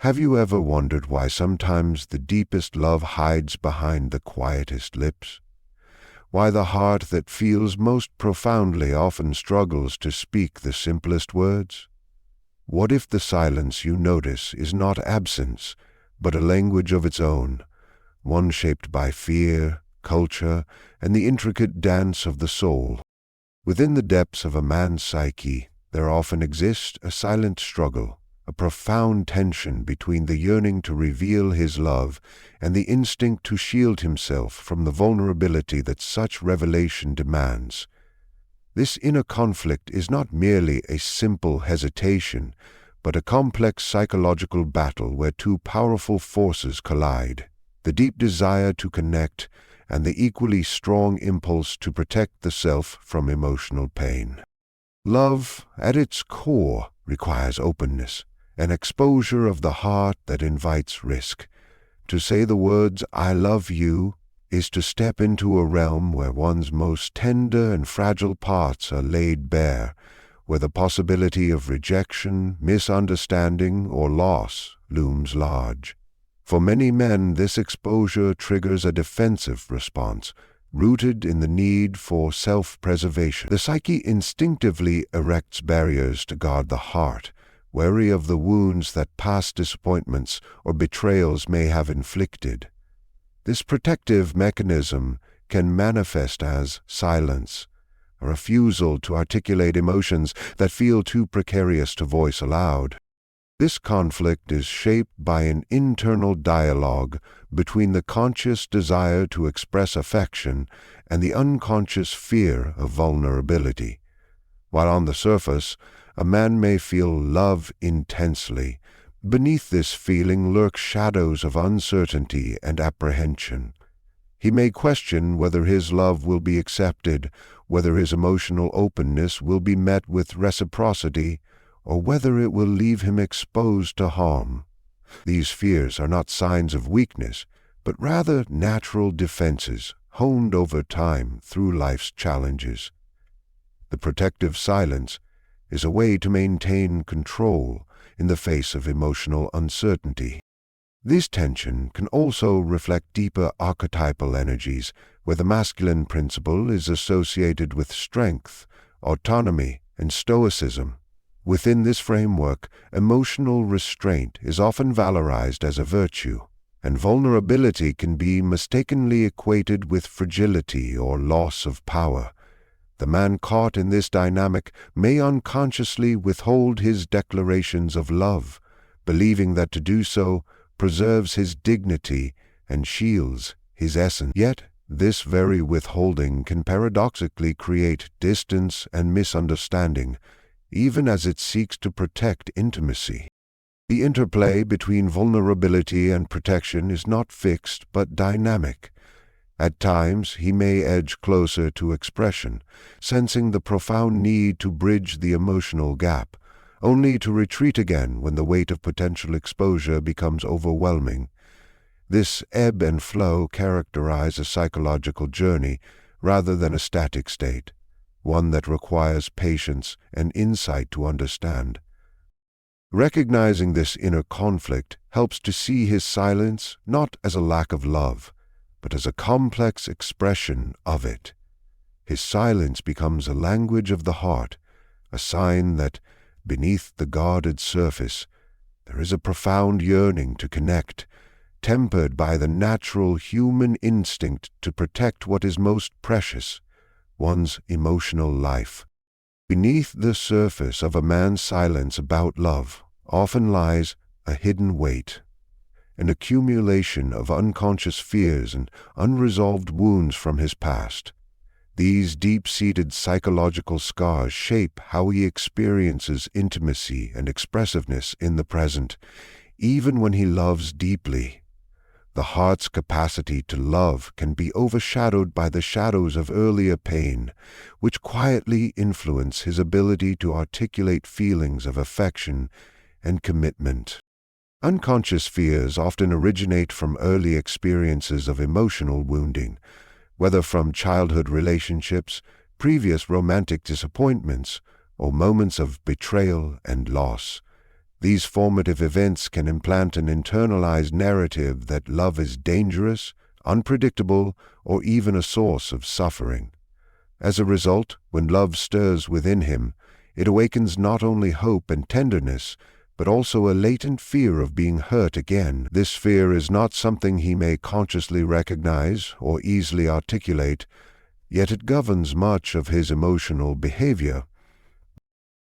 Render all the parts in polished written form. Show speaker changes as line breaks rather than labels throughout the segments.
Have you ever wondered why sometimes the deepest love hides behind the quietest lips? Why the heart that feels most profoundly often struggles to speak the simplest words? What if the silence you notice is not absence, but a language of its own, one shaped by fear, culture, and the intricate dance of the soul? Within the depths of a man's psyche, there often exists a silent struggle, a profound tension between the yearning to reveal his love and the instinct to shield himself from the vulnerability that such revelation demands. This inner conflict is not merely a simple hesitation, but a complex psychological battle where two powerful forces collide: the deep desire to connect and the equally strong impulse to protect the self from emotional pain. Love, at its core, requires openness, an exposure of the heart that invites risk. To say the words "I love you" is to step into a realm where one's most tender and fragile parts are laid bare, where the possibility of rejection, misunderstanding, or loss looms large. For many men, this exposure triggers a defensive response, rooted in the need for self-preservation. The psyche instinctively erects barriers to guard the heart, wary of the wounds that past disappointments or betrayals may have inflicted. This protective mechanism can manifest as silence, a refusal to articulate emotions that feel too precarious to voice aloud. This conflict is shaped by an internal dialogue between the conscious desire to express affection and the unconscious fear of vulnerability. While on the surface, a man may feel love intensely, beneath this feeling lurk shadows of uncertainty and apprehension. He may question whether his love will be accepted, whether his emotional openness will be met with reciprocity, or whether it will leave him exposed to harm. These fears are not signs of weakness, but rather natural defenses honed over time through life's challenges. The protective silence is a way to maintain control in the face of emotional uncertainty. This tension can also reflect deeper archetypal energies, where the masculine principle is associated with strength, autonomy, and stoicism. Within this framework, emotional restraint is often valorized as a virtue, and vulnerability can be mistakenly equated with fragility or loss of power. The man caught in this dynamic may unconsciously withhold his declarations of love, believing that to do so preserves his dignity and shields his essence. Yet, this very withholding can paradoxically create distance and misunderstanding, even as it seeks to protect intimacy. The interplay between vulnerability and protection is not fixed but dynamic. At times, he may edge closer to expression, sensing the profound need to bridge the emotional gap, only to retreat again when the weight of potential exposure becomes overwhelming. This ebb and flow characterize a psychological journey rather than a static state, one that requires patience and insight to understand. Recognizing this inner conflict helps to see his silence not as a lack of love, but as a complex expression of it. His silence becomes a language of the heart, a sign that, beneath the guarded surface, there is a profound yearning to connect, tempered by the natural human instinct to protect what is most precious, one's emotional life. Beneath the surface of a man's silence about love often lies a hidden weight, an accumulation of unconscious fears and unresolved wounds from his past. These deep-seated psychological scars shape how he experiences intimacy and expressiveness in the present, even when he loves deeply. The heart's capacity to love can be overshadowed by the shadows of earlier pain, which quietly influence his ability to articulate feelings of affection and commitment. Unconscious fears often originate from early experiences of emotional wounding, whether from childhood relationships, previous romantic disappointments, or moments of betrayal and loss. These formative events can implant an internalized narrative that love is dangerous, unpredictable, or even a source of suffering. As a result, when love stirs within him, it awakens not only hope and tenderness, but also a latent fear of being hurt again. This fear is not something he may consciously recognize or easily articulate, yet it governs much of his emotional behavior.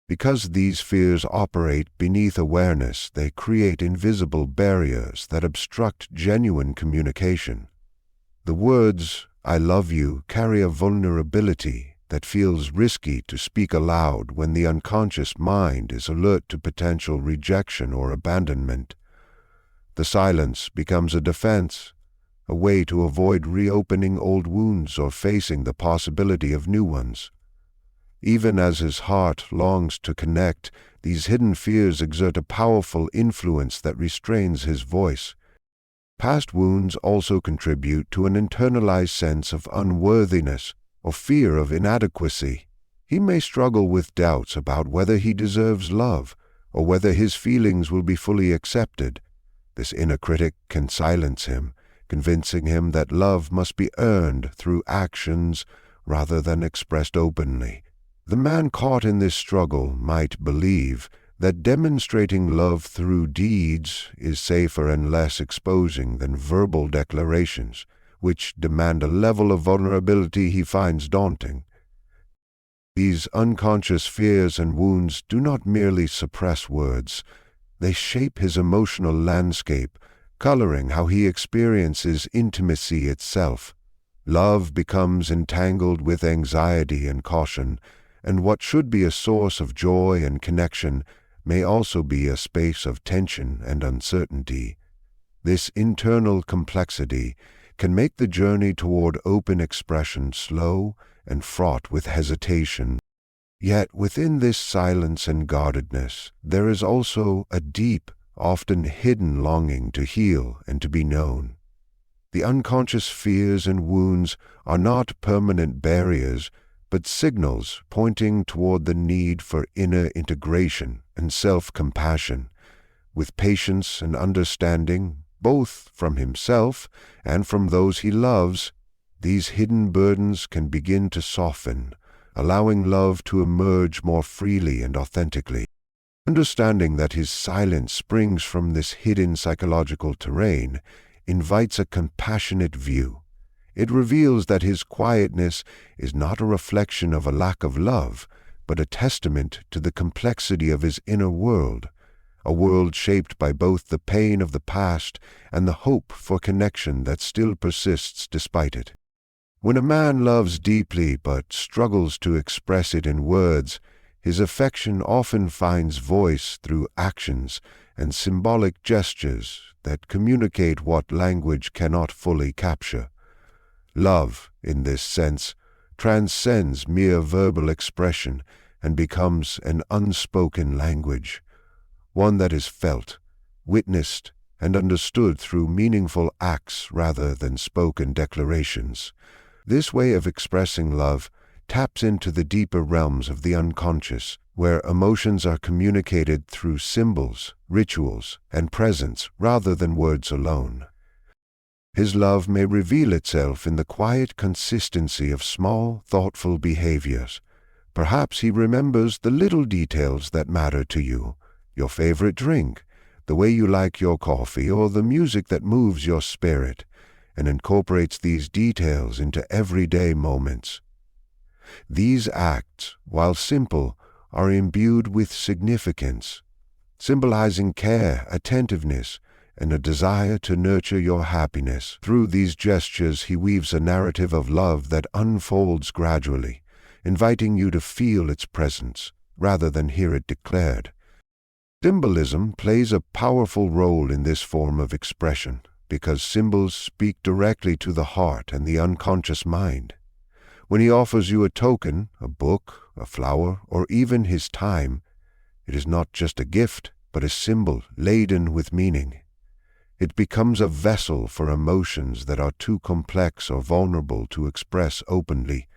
Because these fears operate beneath awareness, they create invisible barriers that obstruct genuine communication. The words, "I love you," carry a vulnerability that feels risky to speak aloud when the unconscious mind is alert to potential rejection or abandonment. The silence becomes a defense, a way to avoid reopening old wounds or facing the possibility of new ones. Even as his heart longs to connect, these hidden fears exert a powerful influence that restrains his voice. Past wounds also contribute to an internalized sense of unworthiness or fear of inadequacy. He may struggle with doubts about whether he deserves love or whether his feelings will be fully accepted. This inner critic can silence him, convincing him that love must be earned through actions rather than expressed openly. The man caught in this struggle might believe that demonstrating love through deeds is safer and less exposing than verbal declarations, which demand a level of vulnerability he finds daunting. These unconscious fears and wounds do not merely suppress words, they shape his emotional landscape, coloring how he experiences intimacy itself. Love becomes entangled with anxiety and caution, and what should be a source of joy and connection may also be a space of tension and uncertainty. This internal complexity can make the journey toward open expression slow and fraught with hesitation. Yet within this silence and guardedness, there is also a deep, often hidden longing to heal and to be known. The unconscious fears and wounds are not permanent barriers, but signals pointing toward the need for inner integration and self-compassion. With patience and understanding, both from himself and from those he loves, these hidden burdens can begin to soften, allowing love to emerge more freely and authentically. Understanding that his silence springs from this hidden psychological terrain invites a compassionate view. It reveals that his quietness is not a reflection of a lack of love, but a testament to the complexity of his inner world, a world shaped by both the pain of the past and the hope for connection that still persists despite it. When a man loves deeply but struggles to express it in words, his affection often finds voice through actions and symbolic gestures that communicate what language cannot fully capture. Love, in this sense, transcends mere verbal expression and becomes an unspoken language, one that is felt, witnessed, and understood through meaningful acts rather than spoken declarations. This way of expressing love taps into the deeper realms of the unconscious, where emotions are communicated through symbols, rituals, and presence rather than words alone. His love may reveal itself in the quiet consistency of small, thoughtful behaviors. Perhaps he remembers the little details that matter to you, your favorite drink, the way you like your coffee, or the music that moves your spirit, and incorporates these details into everyday moments. These acts, while simple, are imbued with significance, symbolizing care, attentiveness, and a desire to nurture your happiness. Through these gestures he weaves a narrative of love that unfolds gradually, inviting you to feel its presence rather than hear it declared. Symbolism plays a powerful role in this form of expression because symbols speak directly to the heart and the unconscious mind. When he offers you a token, a book, a flower, or even his time, it is not just a gift, but a symbol laden with meaning. It becomes a vessel for emotions that are too complex or vulnerable to express openly.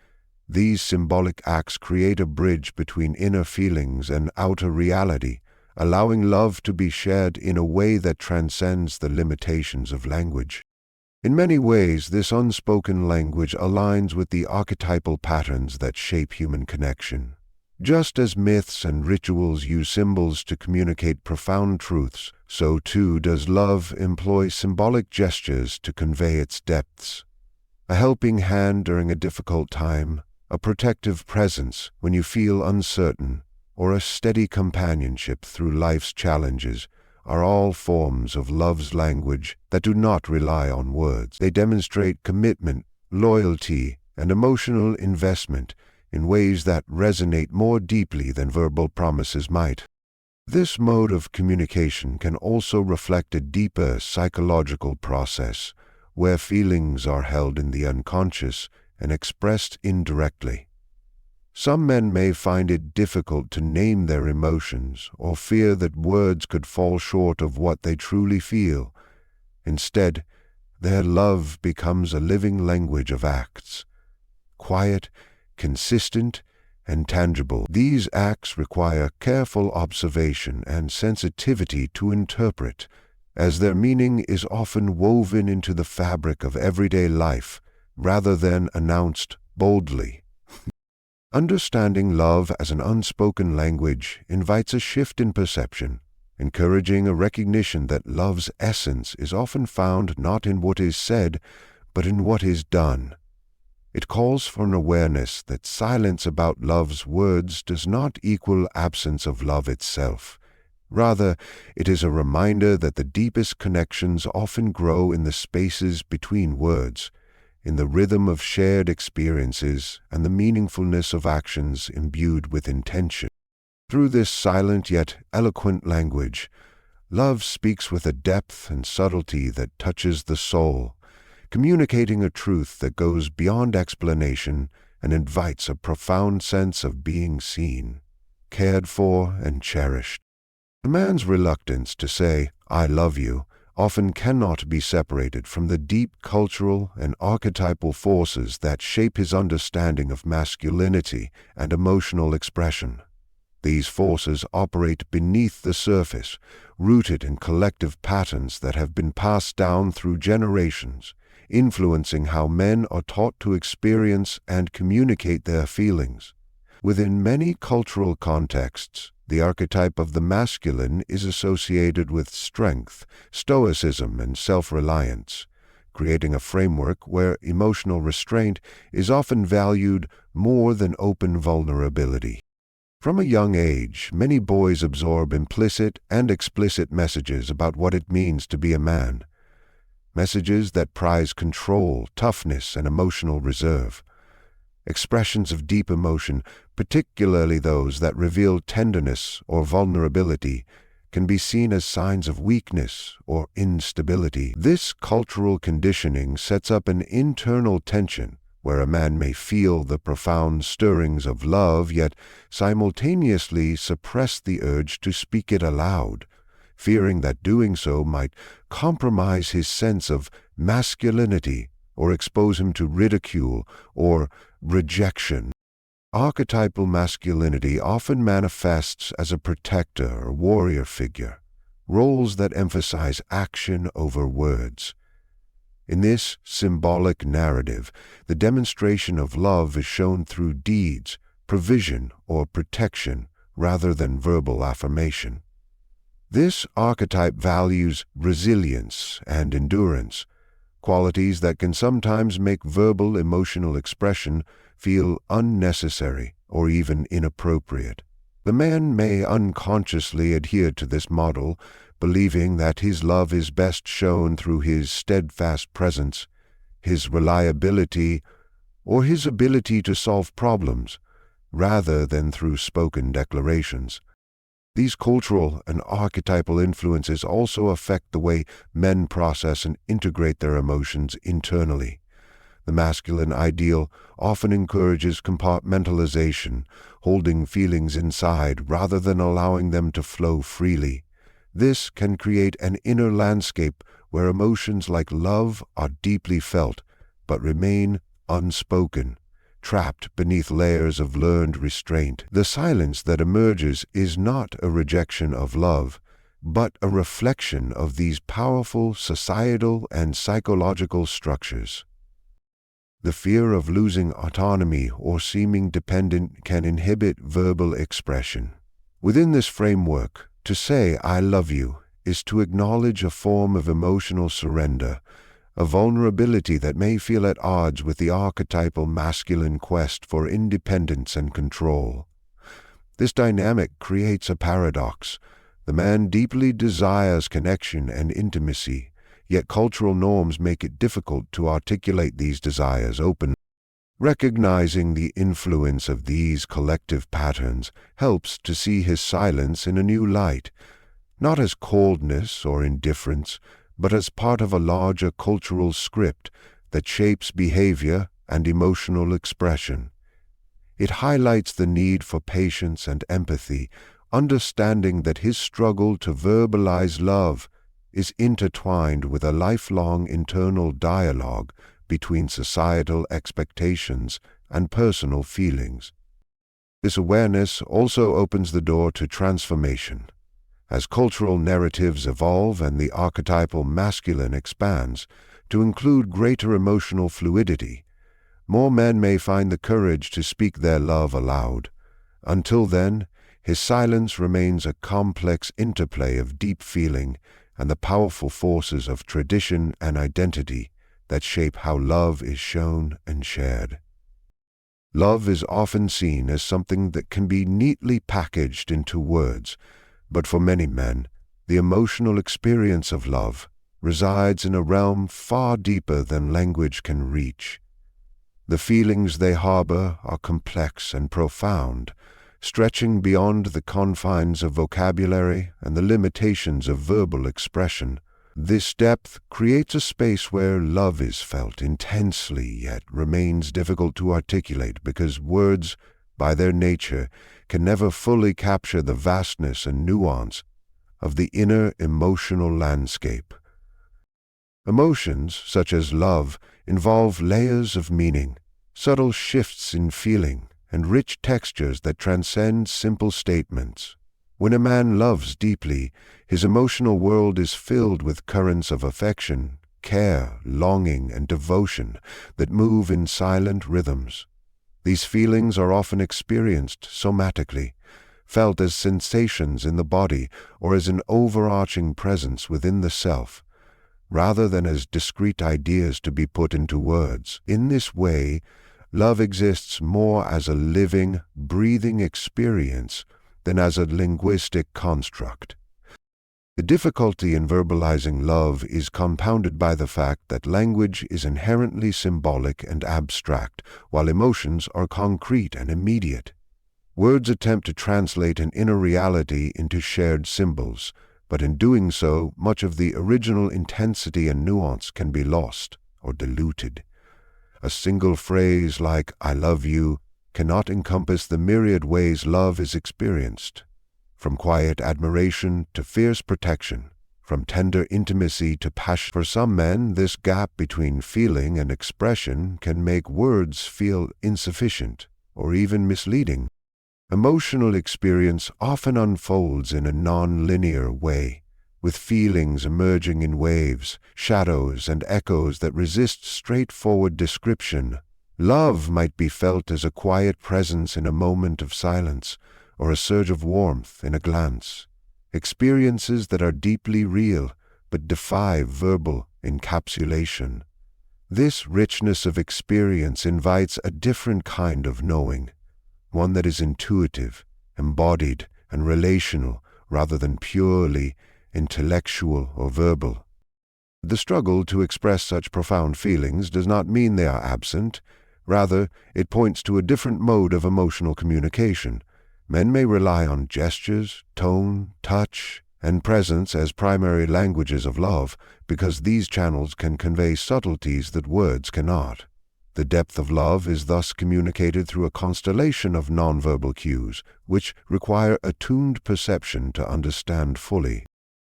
These symbolic acts create a bridge between inner feelings and outer reality, allowing love to be shared in a way that transcends the limitations of language. In many ways, this unspoken language aligns with the archetypal patterns that shape human connection. Just as myths and rituals use symbols to communicate profound truths, so too does love employ symbolic gestures to convey its depths. A helping hand during a difficult time, a protective presence when you feel uncertain, or a steady companionship through life's challenges are all forms of love's language that do not rely on words. They demonstrate commitment, loyalty, and emotional investment in ways that resonate more deeply than verbal promises might. This mode of communication can also reflect a deeper psychological process, where feelings are held in the unconscious and expressed indirectly. Some men may find it difficult to name their emotions or fear that words could fall short of what they truly feel. Instead, their love becomes a living language of acts, quiet, consistent, and tangible. These acts require careful observation and sensitivity to interpret, as their meaning is often woven into the fabric of everyday life rather than announced boldly. Understanding love as an unspoken language invites a shift in perception, encouraging a recognition that love's essence is often found not in what is said, but in what is done. It calls for an awareness that silence about love's words does not equal absence of love itself. Rather, it is a reminder that the deepest connections often grow in the spaces between words, in the rhythm of shared experiences and the meaningfulness of actions imbued with intention. Through this silent yet eloquent language, love speaks with a depth and subtlety that touches the soul, communicating a truth that goes beyond explanation and invites a profound sense of being seen, cared for, and cherished. A man's reluctance to say, "I love you," often cannot be separated from the deep cultural and archetypal forces that shape his understanding of masculinity and emotional expression. These forces operate beneath the surface, rooted in collective patterns that have been passed down through generations, influencing how men are taught to experience and communicate their feelings. Within many cultural contexts, the archetype of the masculine is associated with strength, stoicism, and self-reliance, creating a framework where emotional restraint is often valued more than open vulnerability. From a young age, many boys absorb implicit and explicit messages about what it means to be a man, messages that prize control, toughness, and emotional reserve. Expressions of deep emotion, particularly those that reveal tenderness or vulnerability, can be seen as signs of weakness or instability. This cultural conditioning sets up an internal tension where a man may feel the profound stirrings of love, yet simultaneously suppress the urge to speak it aloud, fearing that doing so might compromise his sense of masculinity or expose him to ridicule or rejection. Archetypal masculinity often manifests as a protector or warrior figure, roles that emphasize action over words. In this symbolic narrative, the demonstration of love is shown through deeds, provision, or protection rather than verbal affirmation. This archetype values resilience and endurance, qualities that can sometimes make verbal emotional expression feel unnecessary or even inappropriate. The man may unconsciously adhere to this model, believing that his love is best shown through his steadfast presence, his reliability, or his ability to solve problems, rather than through spoken declarations. These cultural and archetypal influences also affect the way men process and integrate their emotions internally. The masculine ideal often encourages compartmentalization, holding feelings inside rather than allowing them to flow freely. This can create an inner landscape where emotions like love are deeply felt but remain unspoken, trapped beneath layers of learned restraint. The silence that emerges is not a rejection of love, but a reflection of these powerful societal and psychological structures. The fear of losing autonomy or seeming dependent can inhibit verbal expression. Within this framework, to say "I love you" is to acknowledge a form of emotional surrender, a vulnerability that may feel at odds with the archetypal masculine quest for independence and control. This dynamic creates a paradox. The man deeply desires connection and intimacy, yet cultural norms make it difficult to articulate these desires openly. Recognizing the influence of these collective patterns helps to see his silence in a new light, not as coldness or indifference, but as part of a larger cultural script that shapes behavior and emotional expression. It highlights the need for patience and empathy, understanding that his struggle to verbalize love is intertwined with a lifelong internal dialogue between societal expectations and personal feelings. This awareness also opens the door to transformation. As cultural narratives evolve and the archetypal masculine expands to include greater emotional fluidity, more men may find the courage to speak their love aloud. Until then, his silence remains a complex interplay of deep feeling and the powerful forces of tradition and identity that shape how love is shown and shared. Love is often seen as something that can be neatly packaged into words, but for many men, the emotional experience of love resides in a realm far deeper than language can reach. The feelings they harbor are complex and profound, stretching beyond the confines of vocabulary and the limitations of verbal expression. This depth creates a space where love is felt intensely yet remains difficult to articulate because words, by their nature, can never fully capture the vastness and nuance of the inner emotional landscape. Emotions, such as love, involve layers of meaning, subtle shifts in feeling, and rich textures that transcend simple statements. When a man loves deeply, his emotional world is filled with currents of affection, care, longing, and devotion that move in silent rhythms. These feelings are often experienced somatically, felt as sensations in the body or as an overarching presence within the self, rather than as discrete ideas to be put into words. In this way, love exists more as a living, breathing experience than as a linguistic construct. The difficulty in verbalizing love is compounded by the fact that language is inherently symbolic and abstract, while emotions are concrete and immediate. Words attempt to translate an inner reality into shared symbols, but in doing so, much of the original intensity and nuance can be lost or diluted. A single phrase like "I love you" cannot encompass the myriad ways love is experienced, from quiet admiration to fierce protection, from tender intimacy to passion. For some men, this gap between feeling and expression can make words feel insufficient or even misleading. Emotional experience often unfolds in a non-linear way, with feelings emerging in waves, shadows, and echoes that resist straightforward description. Love might be felt as a quiet presence in a moment of silence, or a surge of warmth in a glance, experiences that are deeply real but defy verbal encapsulation. This richness of experience invites a different kind of knowing, one that is intuitive, embodied, and relational rather than purely intellectual or verbal. The struggle to express such profound feelings does not mean they are absent. Rather, it points to a different mode of emotional communication. Men may rely on gestures, tone, touch, and presence as primary languages of love because these channels can convey subtleties that words cannot. The depth of love is thus communicated through a constellation of nonverbal cues, which require attuned perception to understand fully.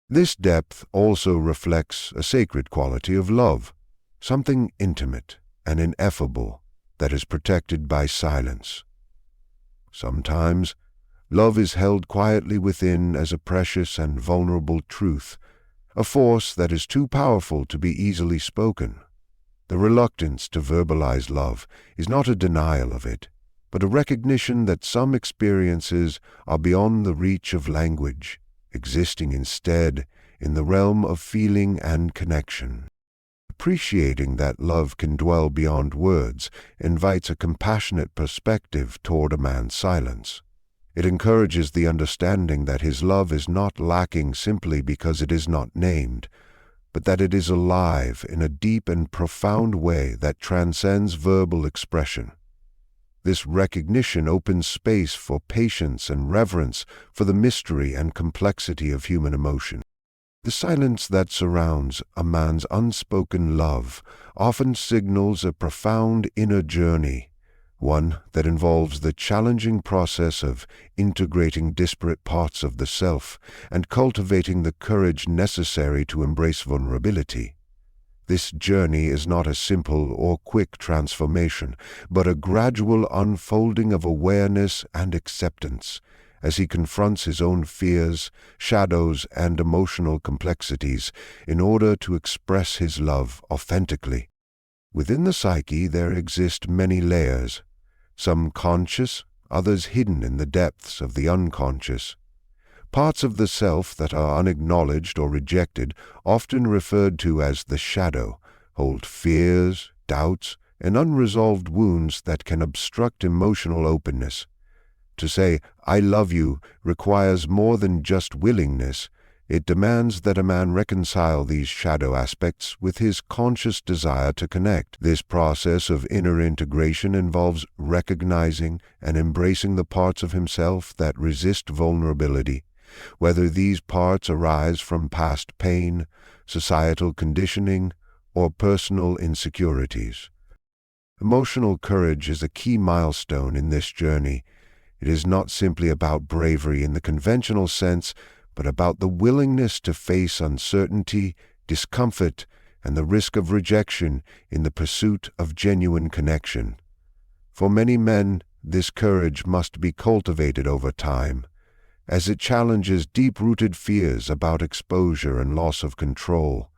This depth also reflects a sacred quality of love, something intimate and ineffable that is protected by silence. Sometimes, love is held quietly within as a precious and vulnerable truth, a force that is too powerful to be easily spoken. The reluctance to verbalize love is not a denial of it, but a recognition that some experiences are beyond the reach of language, existing instead in the realm of feeling and connection. Appreciating that love can dwell beyond words invites a compassionate perspective toward a man's silence. It encourages the understanding that his love is not lacking simply because it is not named, but that it is alive in a deep and profound way that transcends verbal expression. This recognition opens space for patience and reverence for the mystery and complexity of human emotion. The silence that surrounds a man's unspoken love often signals a profound inner journey, one that involves the challenging process of integrating disparate parts of the self and cultivating the courage necessary to embrace vulnerability. This journey is not a simple or quick transformation, but a gradual unfolding of awareness and acceptance as he confronts his own fears, shadows, and emotional complexities in order to express his love authentically. Within the psyche there exist many layers, some conscious, others hidden in the depths of the unconscious. Parts of the self that are unacknowledged or rejected, often referred to as the shadow, hold fears, doubts, and unresolved wounds that can obstruct emotional openness. To say, "I love you," requires more than just willingness. It demands that a man reconcile these shadow aspects with his conscious desire to connect. This process of inner integration involves recognizing and embracing the parts of himself that resist vulnerability, whether these parts arise from past pain, societal conditioning, or personal insecurities. Emotional courage is a key milestone in this journey. It is not simply about bravery in the conventional sense, but about the willingness to face uncertainty, discomfort, and the risk of rejection in the pursuit of genuine connection. For many men, this courage must be cultivated over time, as it challenges deep-rooted fears about exposure and loss of control.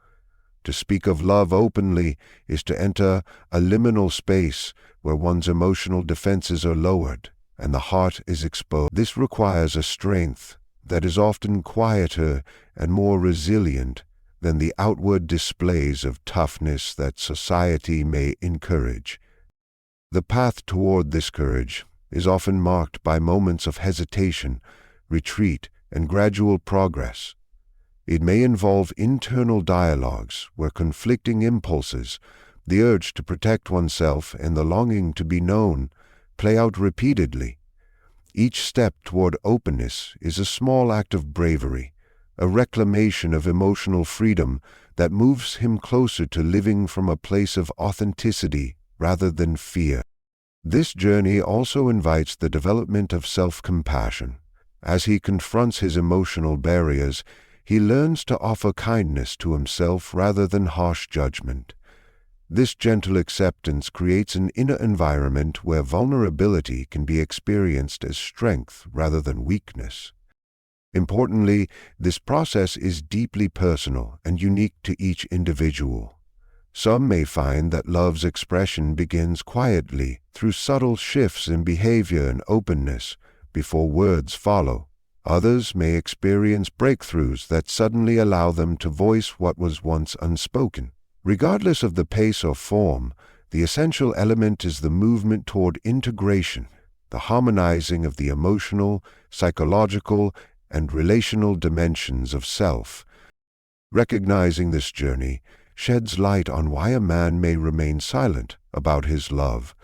To speak of love openly is to enter a liminal space where one's emotional defenses are lowered and the heart is exposed. This requires a strength that is often quieter and more resilient than the outward displays of toughness that society may encourage. The path toward this courage is often marked by moments of hesitation, retreat, and gradual progress. It may involve internal dialogues where conflicting impulses, the urge to protect oneself and the longing to be known, play out repeatedly. Each step toward openness is a small act of bravery, a reclamation of emotional freedom that moves him closer to living from a place of authenticity rather than fear. This journey also invites the development of self-compassion. As he confronts his emotional barriers, he learns to offer kindness to himself rather than harsh judgment. This gentle acceptance creates an inner environment where vulnerability can be experienced as strength rather than weakness. Importantly, this process is deeply personal and unique to each individual. Some may find that love's expression begins quietly through subtle shifts in behavior and openness before words follow. Others may experience breakthroughs that suddenly allow them to voice what was once unspoken. Regardless of the pace or form, the essential element is the movement toward integration, the harmonizing of the emotional, psychological, and relational dimensions of self. Recognizing this journey sheds light on why a man may remain silent about his love,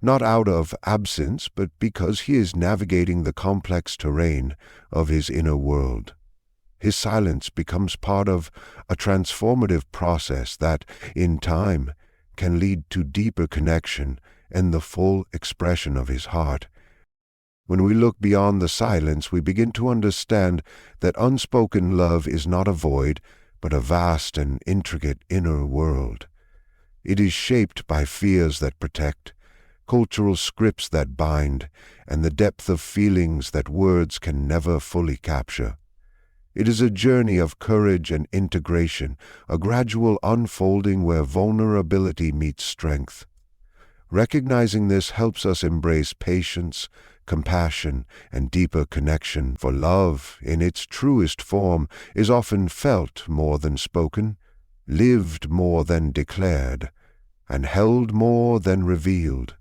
not out of absence, but because he is navigating the complex terrain of his inner world. His silence becomes part of a transformative process that, in time, can lead to deeper connection and the full expression of his heart. When we look beyond the silence, we begin to understand that unspoken love is not a void, but a vast and intricate inner world. It is shaped by fears that protect, cultural scripts that bind, and the depth of feelings that words can never fully capture. It is a journey of courage and integration, a gradual unfolding where vulnerability meets strength. Recognizing this helps us embrace patience, compassion, and deeper connection, for love, in its truest form, is often felt more than spoken, lived more than declared, and held more than revealed.